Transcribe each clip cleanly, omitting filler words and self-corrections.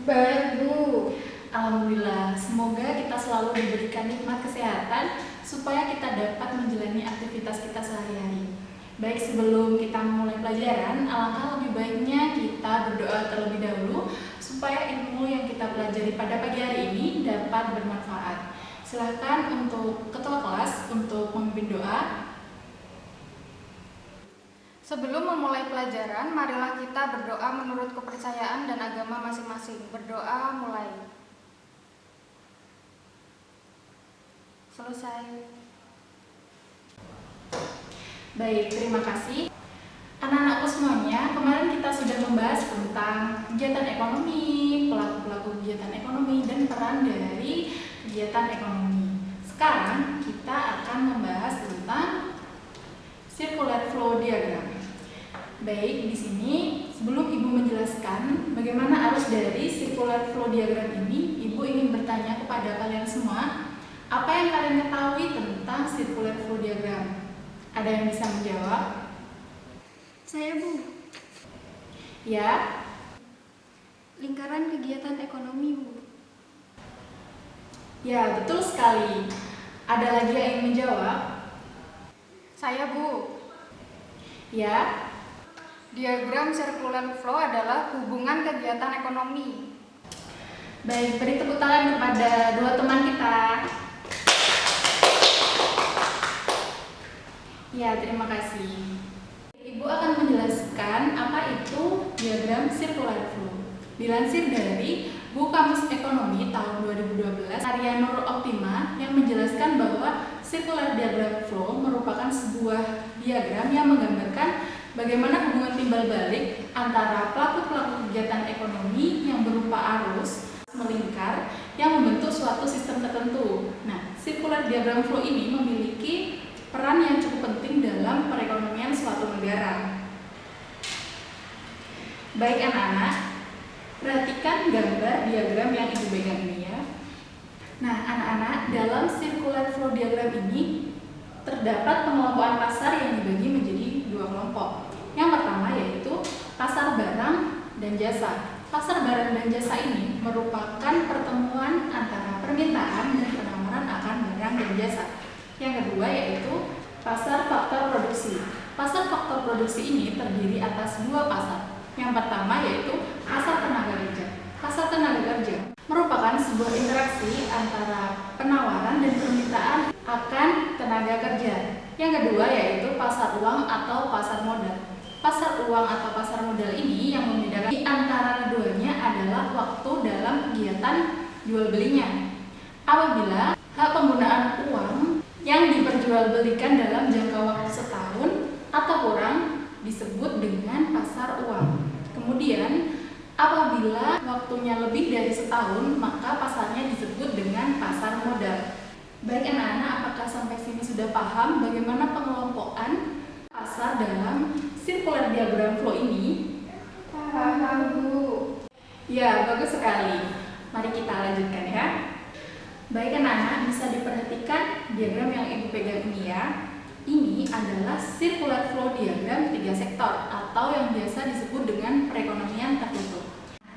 Baik, Bu. Alhamdulillah, semoga kita selalu diberikan nikmat kesehatan supaya kita dapat menjalani aktivitas kita sehari-hari. Baik, sebelum kita memulai pelajaran, alangkah lebih baiknya kita berdoa terlebih dahulu supaya ilmu yang kita pelajari pada pagi hari ini dapat bermanfaat. Silakan untuk ketua kelas untuk memimpin doa. Sebelum memulai pelajaran, marilah kita berdoa menurut kepercayaan dan agama masing-masing. Berdoa mulai. Selesai. Baik, terima kasih. Anak-anakku semuanya, kemarin kita sudah membahas tentang kegiatan ekonomi, pelaku-pelaku kegiatan ekonomi, dan peran dari kegiatan ekonomi. Sekarang kita akan membahas tentang circular flow diagram. Baik, di sini sebelum Ibu menjelaskan bagaimana arus dari circular flow diagram ini, Ibu ingin bertanya kepada kalian semua, apa yang kalian ketahui tentang circular flow diagram? Ada yang bisa menjawab? Saya, Bu. Ya, Lingkaran kegiatan ekonomi, Bu. ya betul sekali. Ada lagi yang ingin menjawab? Saya, Bu. Ya, Diagram circular flow adalah hubungan kegiatan ekonomi. baik, beri tepuk tangan kepada dua teman kita. Ya, terima kasih. Ibu akan menjelaskan apa itu diagram circular flow. Dilansir dari Buku Kamus Ekonomi tahun 2012, karya Nurul Optima yang menjelaskan bahwa circular diagram flow merupakan sebuah diagram yang menggambarkan bagaimana hubungan timbal balik antara pelaku-pelaku kegiatan ekonomi yang berupa arus melingkar yang membentuk suatu sistem tertentu. Nah, circular diagram flow ini memiliki peran yang cukup penting dalam perekonomian suatu negara. Baik anak-anak, perhatikan gambar diagram yang Ibu pegang ini ya. Nah anak-anak, dalam circular flow diagram ini terdapat pengelompokan pasar yang dibagi menjadi dua kelompok. Yang pertama yaitu pasar barang dan jasa. Pasar barang dan jasa ini merupakan pertemuan antara permintaan dan penawaran akan barang dan jasa. Yang kedua yaitu pasar faktor produksi. Pasar faktor produksi ini terdiri atas dua pasar. Yang pertama yaitu pasar tenaga kerja. Pasar tenaga kerja merupakan sebuah interaksi antara penawaran dan permintaan akan tenaga kerja. Yang kedua yaitu pasar uang atau pasar modal. Pasar uang atau pasar modal ini yang membedakan di antara keduanya adalah waktu dalam kegiatan jual belinya. Apabila hak penggunaan uang yang diperjualbelikan dalam jangka waktu setahun atau kurang disebut dengan pasar uang. Kemudian apabila waktunya lebih dari setahun maka pasarnya disebut dengan pasar modal. Baik anak-anak, apakah sampai sini sudah paham bagaimana pengelompokan pasar dalam circular diagram flow ini? Paham, Bu. Ya, bagus sekali. Mari kita lanjutkan ya. Baik anak-anak, bisa diperhatikan diagram yang Ibu pegang ini ya. Ini adalah circular flow diagram 3 sektor atau yang biasa disebut dengan perekonomian tertutup.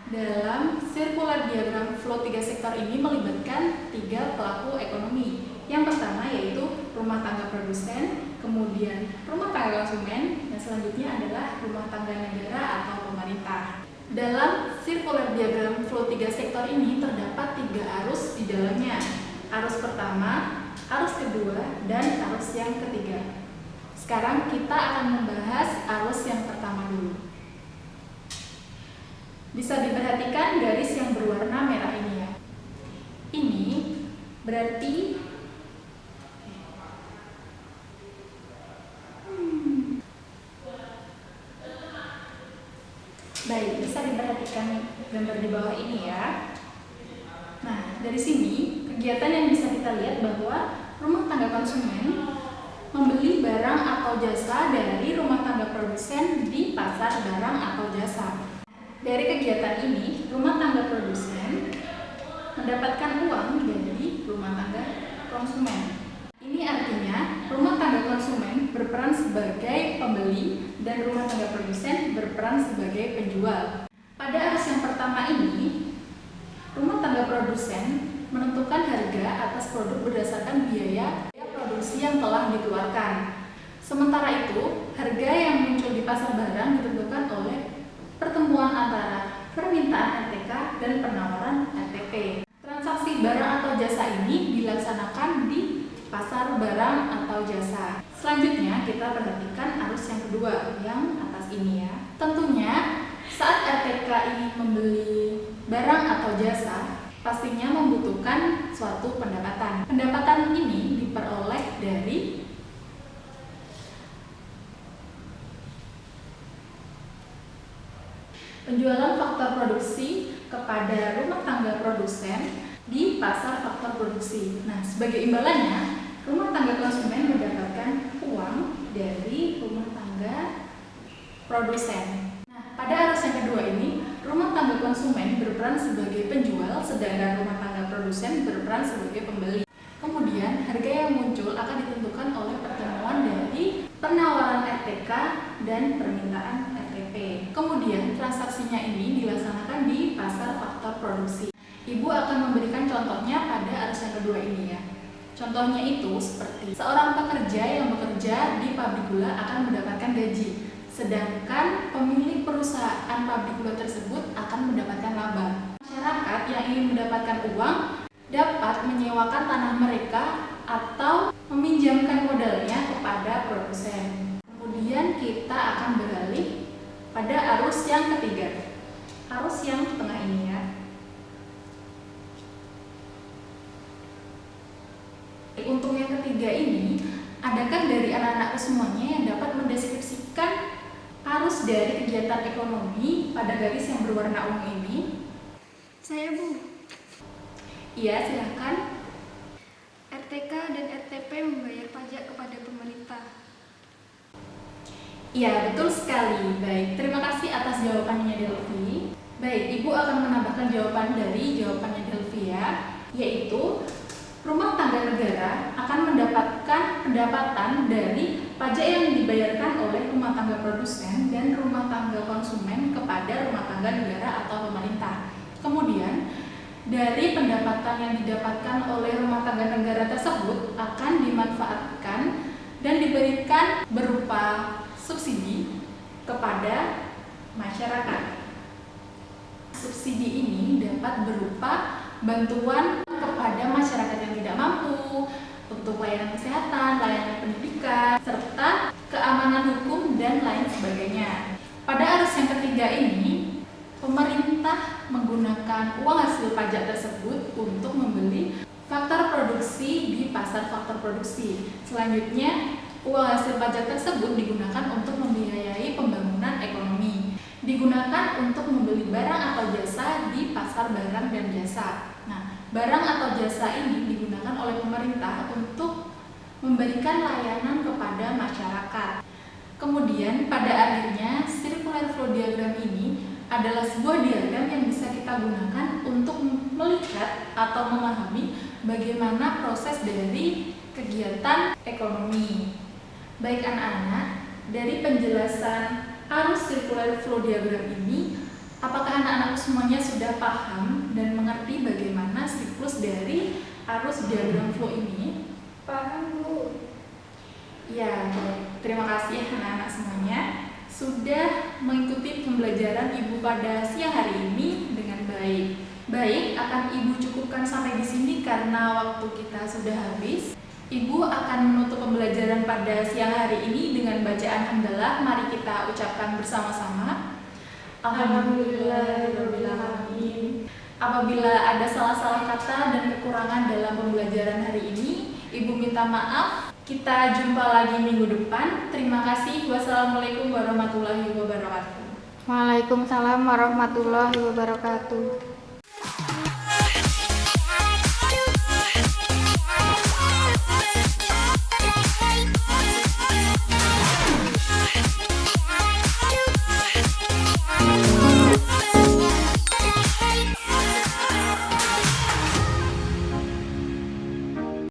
Dalam circular diagram flow 3 sektor ini melibatkan 3 pelaku ekonomi. Yang pertama yaitu rumah tangga produsen, kemudian rumah tangga konsumen, dan selanjutnya adalah rumah tangga negara atau pemerintah. Dalam circular diagram flow 3 sektor ini terdapat 3 arus di dalamnya. Arus pertama, arus kedua, dan arus yang ketiga. Sekarang kita akan membahas arus yang pertama dulu. Bisa diperhatikan garis yang berwarna merah ini ya. Ini berarti baik, bisa diperhatikan gambar di bawah ini ya. Nah, dari sini kegiatan yang bisa kita lihat bahwa rumah tangga konsumen membeli barang atau jasa dari rumah tangga produsen di pasar barang atau jasa. Dari kegiatan ini, rumah tangga produsen mendapatkan uang dari rumah tangga konsumen. Ini artinya rumah tangga konsumen berperan sebagai pembeli dan rumah tangga produsen berperan sebagai penjual. Pada arus yang pertama ini, produsen menentukan harga atas produk berdasarkan biaya produksi yang telah dikeluarkan. Sementara itu, harga yang muncul di pasar barang ditentukan oleh pertemuan antara permintaan RTK dan penawaran RTP. Transaksi barang atau jasa ini dilaksanakan di pasar barang atau jasa. Selanjutnya kita perhatikan arus yang kedua, yang atas ini ya. Tentunya saat RTKI membeli barang atau jasa, pastinya membutuhkan suatu pendapatan. Pendapatan ini diperoleh dari penjualan faktor produksi kepada rumah tangga produsen di pasar faktor produksi. Nah, sebagai imbalannya, rumah tangga konsumen mendapatkan uang dari rumah tangga produsen. Nah, pada arus yang kedua ini, rumah tangga konsumen berperan sebagai penjual, sedangkan rumah tangga produsen berperan sebagai pembeli. Kemudian, harga yang muncul akan ditentukan oleh pertemuan dari penawaran RTK dan permintaan RTP. Kemudian, transaksinya ini dilaksanakan di pasar faktor produksi. Ibu akan memberikan contohnya pada arus yang kedua ini ya. Contohnya itu seperti seorang pekerja yang bekerja di pabrik gula akan mendapatkan gaji, sedangkan pemilik perusahaan pabrik gula tersebut akan mendapatkan laba. Masyarakat yang ingin mendapatkan uang dapat menyewakan tanah mereka atau meminjamkan modalnya kepada produsen. Kemudian kita akan beralih pada arus yang ketiga, arus yang tengah ini ya. Untuk yang ketiga ini, adakah dari anak-anakku semuanya yang dapat mendeskripsikan arus dari kegiatan ekonomi pada garis yang berwarna ungu ini? Saya, Bu. Iya, silahkan. RTK dan RTP membayar pajak kepada pemerintah. Iya, betul sekali. Baik, terima kasih atas jawabannya Delvi. Baik, Ibu akan menambahkan jawaban dari jawabannya Delvi ya, yaitu rumah tangga negara akan mendapatkan pendapatan dari pajak yang dibayarkan oleh rumah tangga produsen dan rumah tangga konsumen kepada rumah tangga negara atau pemerintah. Kemudian, dari pendapatan yang didapatkan oleh rumah tangga negara tersebut akan dimanfaatkan dan diberikan berupa subsidi kepada masyarakat. Subsidi ini dapat berupa bantuan kepada masyarakat yang tidak mampu untuk layanan kesehatan, layanan pendidikan, serta keamanan hukum dan lain sebagainya. Pada arus yang ketiga ini, pemerintah menggunakan uang hasil pajak tersebut untuk membeli faktor produksi di pasar faktor produksi. Selanjutnya, uang hasil pajak tersebut digunakan untuk membiayai pembangunan ekonomi. Digunakan untuk membeli barang atau jasa di pasar barang dan jasa. Nah, barang atau jasa ini digunakan oleh pemerintah untuk memberikan layanan kepada masyarakat. Kemudian, pada akhirnya, circular flow diagram ini adalah sebuah diagram yang bisa kita gunakan untuk melihat atau memahami bagaimana proses dari kegiatan ekonomi. Baik anak-anak, dari penjelasan arus circular flow diagram ini, apakah anak-anak semuanya sudah paham dan mengerti bagaimana siklus dari arus diagram flow ini? Paham, Bu. Ya, terima kasih anak-anak semuanya sudah mengikuti pembelajaran Ibu pada siang hari ini dengan baik. Baik, akan Ibu cukupkan sampai di sini karena waktu kita sudah habis. Ibu akan menutup pembelajaran pada siang hari ini dengan bacaan hamdalah. Mari kita ucapkan bersama-sama. Alhamdulillahirrahmanirrahim. Apabila ada salah-salah kata dan kekurangan dalam pembelajaran hari ini, Ibu minta maaf. Kita jumpa lagi minggu depan. Terima kasih. Wassalamualaikum warahmatullahi wabarakatuh. Waalaikumsalam warahmatullahi wabarakatuh.